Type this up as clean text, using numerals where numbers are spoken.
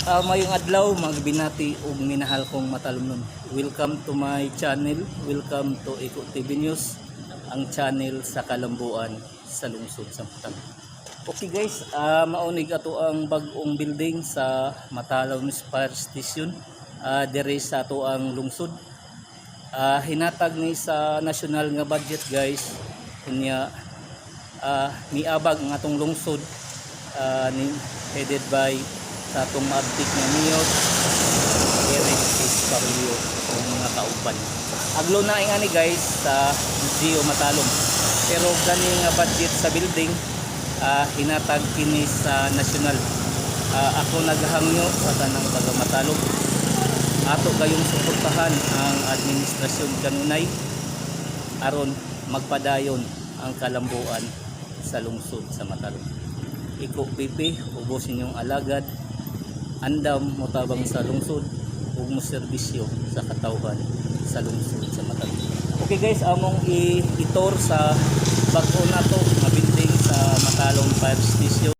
Mayong adlaw mga binati ug minahal kong matalumnon. Welcome to my channel. Welcome to Iko TV News, ang channel sa kalambuan sa lungsod sa Samputan. Okay guys, maunig ato ang bag-ong building sa Matalaw Fire Station dire sa ato ang lungsod. Hinatag ni sa national nga budget guys. Kunya miabag ang atong lungsod headed by sa atong maabtik nga mayor Eric Escarlio o mga kauban. Aglo na ingani guys sa Gio Matalom, pero gani nga budget sa building hinatag kini sa national. Ako naghangyo sa tanang taga Matalom, ato kayong suportahan ang administrasyon kanunay aron magpadayon ang kalambuan sa lungsod sa Matalom. Iko PP, ubos inyong alagad, andam motabang sa lungsod ug mo serbisyo sa katawhan sa lungsod sa Matalom. Okay guys, among i-tour sa bag-o nato nga building sa Matalom Fire Station.